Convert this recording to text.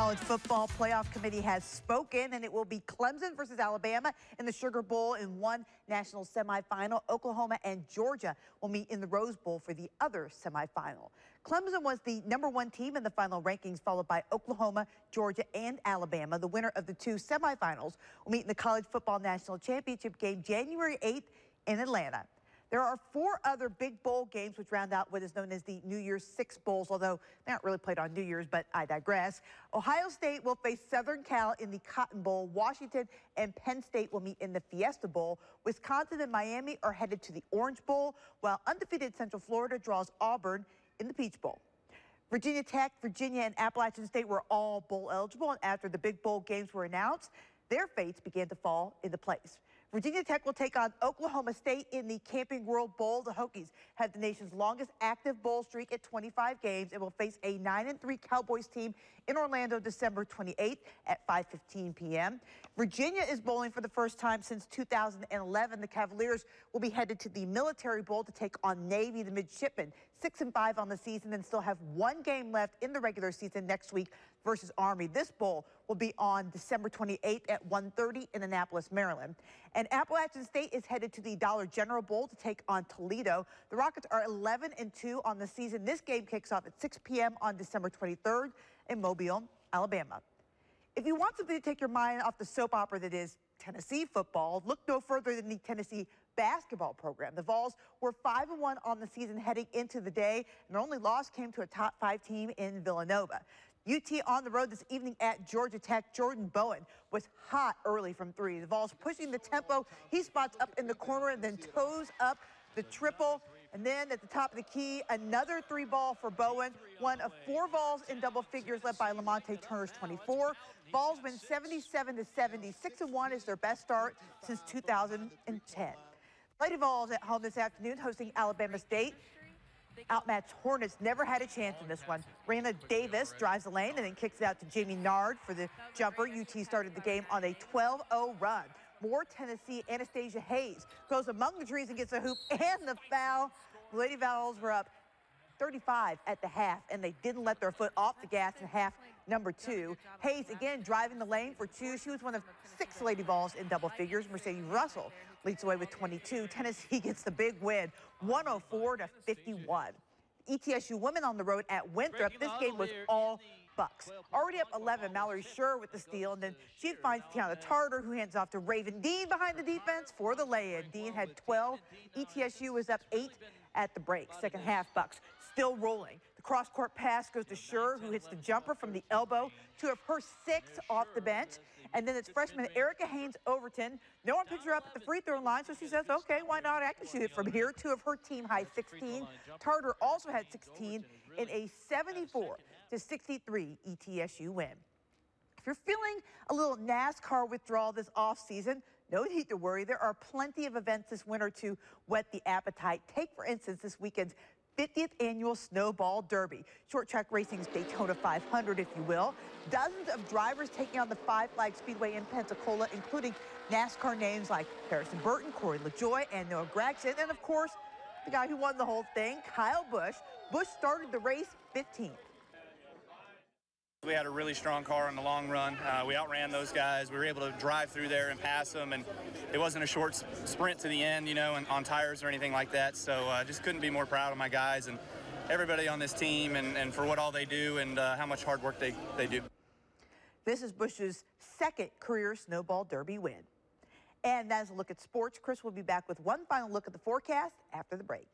College Football Playoff Committee has spoken, and it will be Clemson versus Alabama in the Sugar Bowl in one national semifinal. Oklahoma and Georgia will meet in the Rose Bowl for the other semifinal. Clemson was the #1 team in the final rankings, followed by Oklahoma, Georgia, and Alabama. The winner of the two semifinals will meet in the College Football National Championship game January 8th in Atlanta. There are 4 other big bowl games which round out what is known as the New Year's Six Bowls, although they aren't really played on New Year's, but I digress. Ohio State will face Southern Cal in the Cotton Bowl. Washington and Penn State will meet in the Fiesta Bowl. Wisconsin and Miami are headed to the Orange Bowl, while undefeated Central Florida draws Auburn in the Peach Bowl. Virginia Tech, Virginia, and Appalachian State were all bowl eligible, and after the big bowl games were announced, their fates began to fall into place. Virginia Tech will take on Oklahoma State in the Camping World Bowl. The Hokies have the nation's longest active bowl streak at 25 games and will face a 9-3 Cowboys team in Orlando December 28th at 5:15 p.m. Virginia is bowling for the first time since 2011. The Cavaliers will be headed to the Military Bowl to take on Navy. The midshipmen, 6-5 on the season, and still have 1 game left in the regular season next week versus Army. This bowl will be on December 28th at 1:30 in Annapolis, Maryland. And Appalachian State is headed to the Dollar General Bowl to take on Toledo. The Rockets are 11-2 on the season. This game kicks off at 6 p.m. on December 23rd in Mobile, Alabama. If you want something to take your mind off the soap opera that is Tennessee football, look no further than the Tennessee basketball program. The Vols were 5-1 on the season heading into the day, and their only loss came to a top 5 team in Villanova. UT on the road this evening at Georgia Tech. Jordan Bowen was hot early from 3. The Vols pushing the tempo. He spots up in the corner and then toes up the triple. And then at the top of the key, another 3-ball for Bowen. One of 4 balls in double figures led by Lamonte Turner's 24. Vols win 77-70. 6-1 is their best start since 2010. Lady Vols at home this afternoon hosting Alabama State. Outmatched Hornets never had a chance in this one. Raina Davis drives the lane and then kicks it out to Jamie Nard for the jumper. UT started the game on a 12-0 run. More Tennessee. Anastasia Hayes goes among the trees and gets a hoop and the foul. The Lady Vols were up 35 at the half, and they didn't let their foot off the gas in half number 2. Hayes again driving the lane for 2. She was one of 6 Lady Vols in double figures. Mercedes Russell leads away with 22. Tennessee gets the big win, 104-51. ETSU women on the road at Winthrop. This game was all Bucks. Already up 11, Mallory Schur with the steal, and then she finds Tiana Tarter, who hands off to Raven Dean behind the defense for the lay-in. Dean had 12. ETSU was up 8 at the break. Second half, Bucks still rolling. The cross-court pass goes to Schur, who hits the jumper from the elbow. 2 of her 6 off the bench. And then it's freshman Erica Haynes Overton. No one picks her up at the free throw line, so she says, okay, why not? I can shoot it from here. 2 of her team high 16. Tarter also had 16 in a 74-63 ETSU win. If you're feeling a little NASCAR withdrawal this offseason, no need to worry. There are plenty of events this winter to whet the appetite. Take, for instance, this weekend's 50th annual Snowball Derby. Short track racing's Daytona 500, if you will. Dozens of drivers taking on the Five Flags Speedway in Pensacola, including NASCAR names like Harrison Burton, Corey LaJoie, and Noah Gragson, and of course, the guy who won the whole thing, Kyle Busch. Busch started the race 15th. We had a really strong car in the long run. We outran those guys. We were able to drive through there and pass them, and it wasn't a short sprint to the end, you know, and on tires or anything like that. So just couldn't be more proud of my guys and everybody on this team and for what all they do and how much hard work they do. This is Busch's 2nd career Snowball Derby win. And that is a look at sports. Chris will be back with one final look at the forecast after the break.